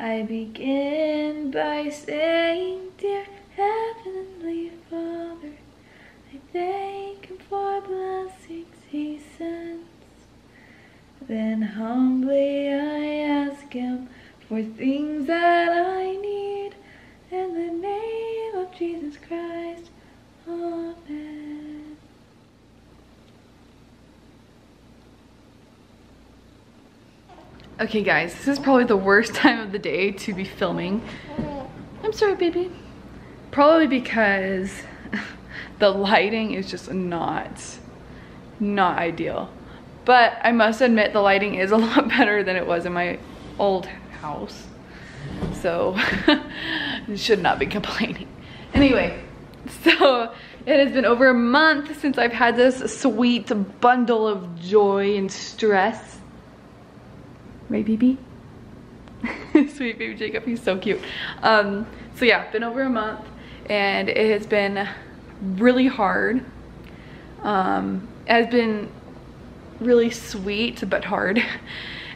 I begin by saying, dear Heavenly Father, I thank Him for blessings He sends. Then humbly I ask Him for things that I need. In the name of Jesus Christ, Amen. Okay guys, this is probably the worst time of the day to be filming. I'm sorry, baby. Probably because the lighting is just not ideal. But I must admit the lighting is a lot better than it was in my old house. So you should not be complaining. Anyway, so it has been over a month since I've had this sweet bundle of joy and stress. Right, baby? Sweet baby Jacob, he's so cute. So yeah, been over a month and it has been really hard. It has been really sweet but hard,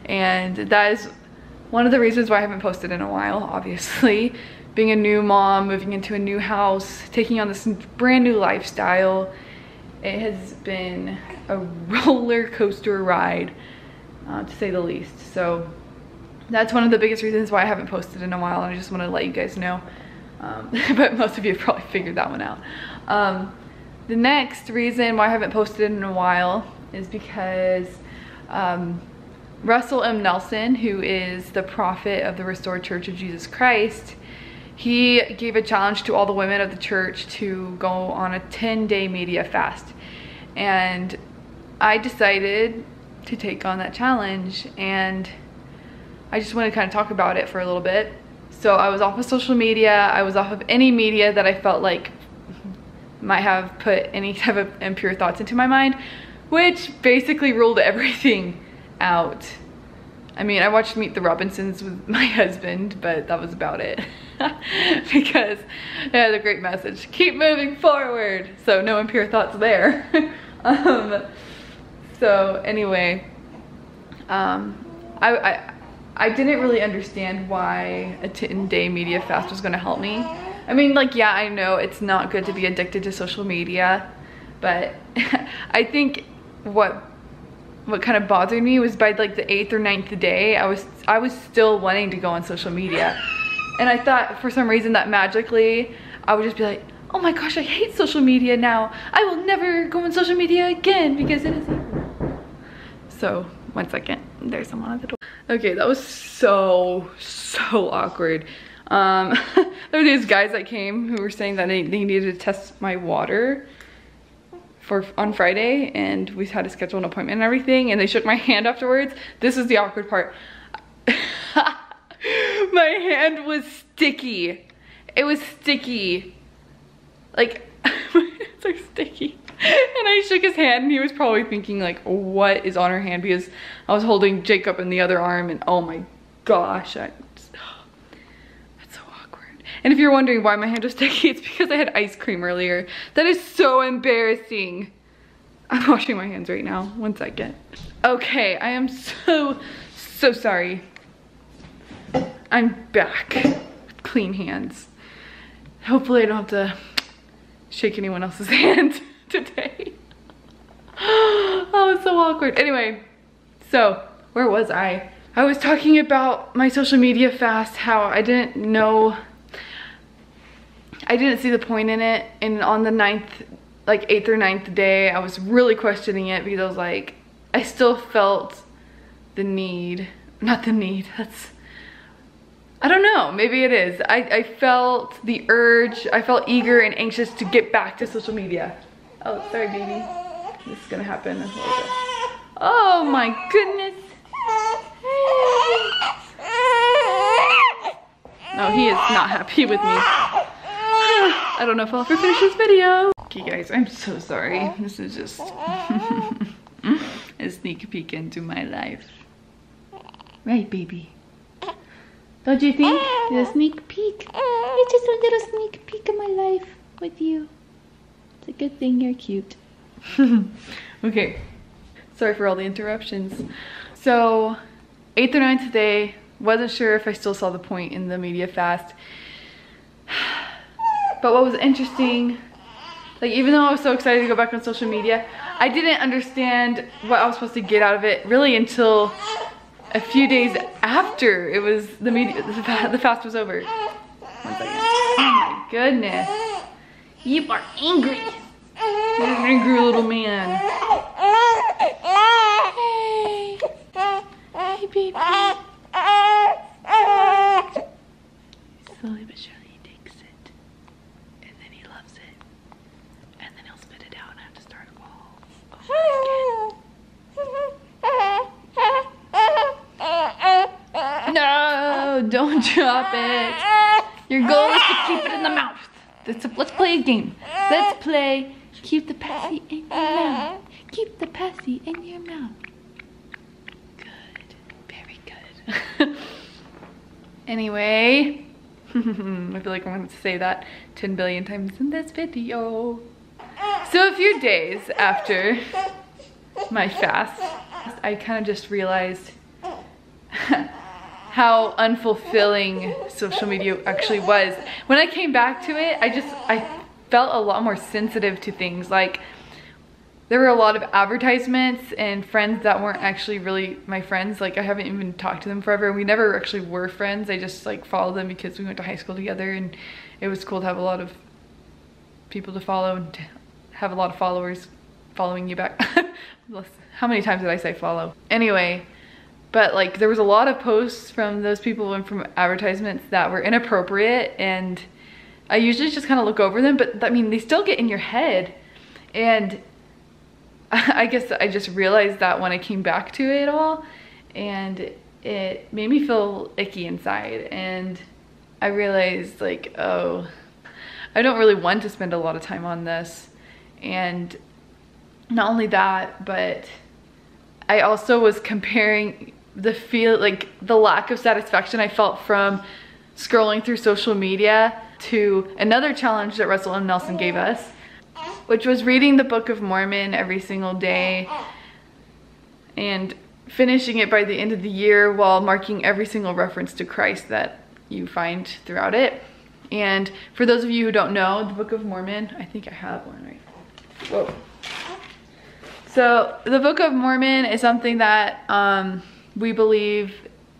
and that is one of the reasons why I haven't posted in a while. Obviously, being a new mom, moving into a new house, taking on this brand new lifestyle, it has been a roller coaster ride, to say the least. So that's one of the biggest reasons why I haven't posted in a while, and I just want to let you guys know. But most of you have probably figured that one out. The next reason why I haven't posted in a while is because Russell M. Nelson, who is the prophet of the Restored Church of Jesus Christ, he gave a challenge to all the women of the church to go on a 10-day media fast. And I decided to take on that challenge, and I just want to kind of talk about it for a little bit. So I was off of social media. I was off of any media that I felt like might have put any type of impure thoughts into my mind, which basically ruled everything out. I mean, I watched Meet the Robinsons with my husband, but that was about it. Because it had a great message. Keep moving forward. So no impure thoughts there. So anyway, I didn't really understand why a 10-day media fast was gonna help me. I mean, like, yeah, I know it's not good to be addicted to social media, but I think what kind of bothered me was by like the 8th or 9th day, I was still wanting to go on social media. And I thought for some reason that magically I would just be like, oh my gosh, I hate social media now. I will never go on social media again because it is evil. So, 1 second, there's someone at the door. Okay, that was so awkward. There were these guys that came who were saying that they needed to test my water on Friday, and we had to schedule an appointment and everything, and they shook my hand afterwards. This is the awkward part. My hand was sticky. It was sticky. Like, it's like sticky. And I shook his hand, and he was probably thinking like, what is on her hand? Because I was holding Jacob in the other arm, and oh my gosh, that's so awkward. And if you're wondering why my hand was sticky, it's because I had ice cream earlier. That is so embarrassing. I'm washing my hands right now. 1 second. Okay, I am so sorry. I'm back with clean hands. Hopefully I don't have to shake anyone else's hand today. Oh, it's so awkward. Anyway, so where was I? I was talking about my social media fast, how I didn't see the point in it, and on the 9th, like 8th or 9th day, I was really questioning it because I was like, I still felt the need, not the need, I don't know, maybe it is. I felt the urge, I felt eager and anxious to get back to social media. Oh, sorry, baby. This is gonna happen a little bit. Oh my goodness. No, he is not happy with me. I don't know if I'll ever finish this video. Okay guys, I'm so sorry. This is just a sneak peek into my life. Right, baby? Don't you think? It's a sneak peek. It's just a little sneak peek of my life with you. It's a good thing you're cute. Okay, sorry for all the interruptions. So 8th or 9th day, Wasn't sure if I still saw the point in the media fast. But what was interesting, like even though I was so excited to go back on social media, I didn't understand what I was supposed to get out of it really until a few days after it was the fast was over. 1 second. Oh my goodness. You are angry. You're an angry little man. Hey. Hey, baby. Slowly but surely he takes it. And then he loves it. And then he'll spit it out and I have to start all over again. No, don't drop it. Your goal is to keep it in the mouth. Let's play a game. Let's play keep the passy in your mouth. Keep the passy in your mouth. Good. Very good. Anyway, I feel like I'm going to say that 10 billion times in this video. So a few days after my fast, I kind of just realized how unfulfilling social media actually was. When I came back to it, I felt a lot more sensitive to things. Like there were a lot of advertisements and friends that weren't actually really my friends. Like I haven't even talked to them forever. We never actually were friends. I just like followed them because we went to high school together and it was cool to have a lot of people to follow and to have a lot of followers following you back. How many times did I say follow? Anyway, but like there was a lot of posts from those people and from advertisements that were inappropriate, and I usually just kind of look over them, but I mean they still get in your head. And I guess I just realized that when I came back to it all, and it made me feel icky inside, and I realized like, oh, I don't really want to spend a lot of time on this. And not only that, but I also was comparing the lack of satisfaction I felt from scrolling through social media to another challenge that Russell and Nelson gave us, which was reading the Book of Mormon every single day and finishing it by the end of the year while marking every single reference to Christ that you find throughout it. And for those of you who don't know, the Book of Mormon, I think I have one right. Whoa. So the Book of Mormon is something that we believe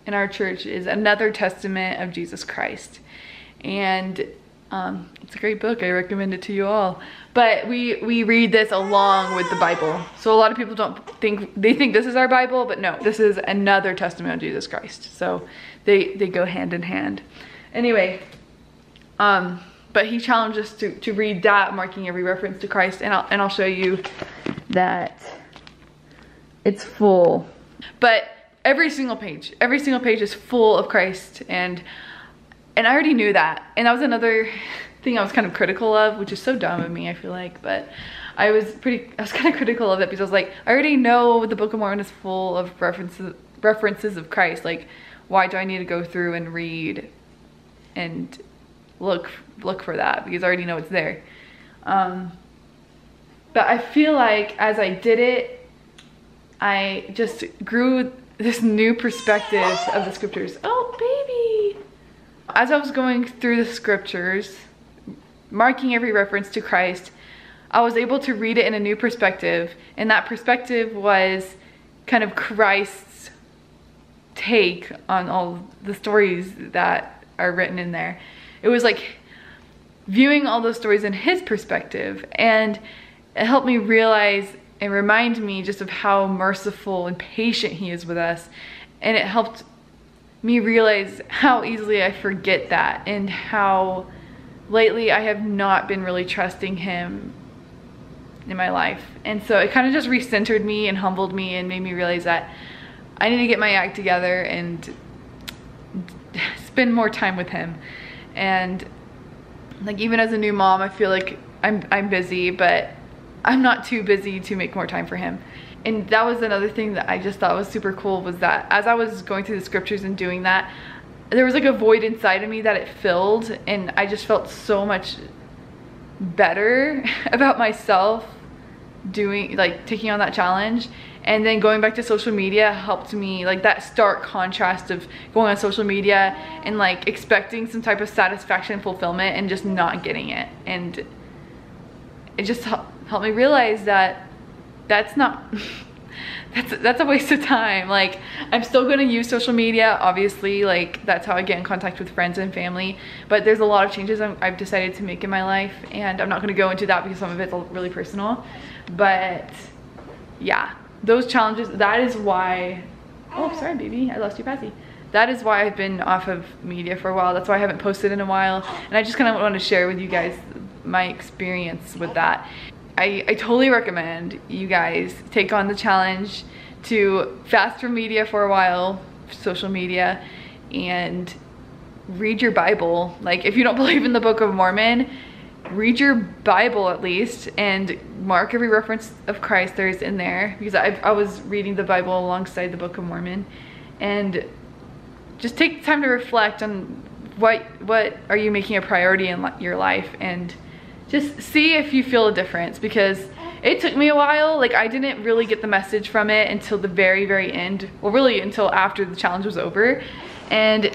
in our church is another testament of Jesus Christ. And it's a great book. I recommend it to you all. But we read this along with the Bible. So a lot of people they think this is our Bible, but no, this is another testament of Jesus Christ. So they go hand in hand. Anyway, but he challenged us to read that, marking every reference to Christ, and I'll show you that it's full. But every single page is full of Christ, and I already knew that. And that was another thing I was kind of critical of, which is so dumb of me, I feel like, but I was kind of critical of it because I was like, I already know the Book of Mormon is full of references of Christ. Like, why do I need to go through and read and look for that? Because I already know it's there. But I feel like as I did it, I just grew this new perspective of the scriptures. Oh, baby! As I was going through the scriptures, marking every reference to Christ, I was able to read it in a new perspective. And that perspective was kind of Christ's take on all the stories that are written in there. It was like viewing all those stories in his perspective, and it helped me realize and remind me just of how merciful and patient he is with us. And it helped me realize how easily I forget that, and how lately I have not been really trusting him in my life. And so it kind of just recentered me and humbled me and made me realize that I need to get my act together and spend more time with him. And like, even as a new mom, I feel like I'm busy, but I'm not too busy to make more time for him. And that was another thing that I just thought was super cool, was that as I was going through the scriptures and doing that, there was like a void inside of me that it filled, and I just felt so much better about myself taking on that challenge. And then going back to social media helped me, like that stark contrast of going on social media and like expecting some type of satisfaction and fulfillment and just not getting it. And it just helped me realize that that's not, that's a waste of time. Like, I'm still gonna use social media, obviously, like that's how I get in contact with friends and family, but there's a lot of changes I've decided to make in my life, and I'm not gonna go into that because some of it's really personal. But yeah, those challenges, that is why, oh sorry baby, I lost you Patsy. That is why I've been off of media for a while. That's why I haven't posted in a while, and I just kind of want to share with you guys my experience with that. I totally recommend you guys take on the challenge to fast from media for a while, social media, and read your Bible. Like, if you don't believe in the Book of Mormon, read your Bible at least, and mark every reference of Christ there is in there, because I was reading the Bible alongside the Book of Mormon. And just take time to reflect on what are you making a priority in your life, and just see if you feel a difference, because it took me a while. Like, I didn't really get the message from it until the very end, well really until after the challenge was over, and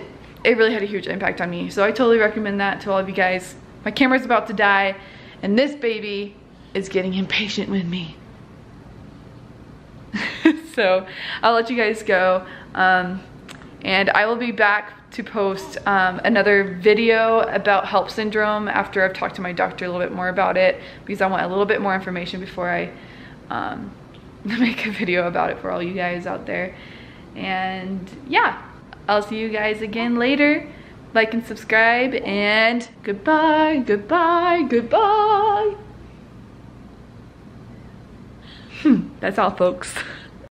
it really had a huge impact on me. So I totally recommend that to all of you guys. My camera's about to die and this baby is getting impatient with me. So I'll let you guys go, and I will be back to post another video about HELP syndrome after I've talked to my doctor a little bit more about it, because I want a little bit more information before I make a video about it for all you guys out there. And yeah, I'll see you guys again later. Like and subscribe, and goodbye, goodbye, goodbye. That's all, folks.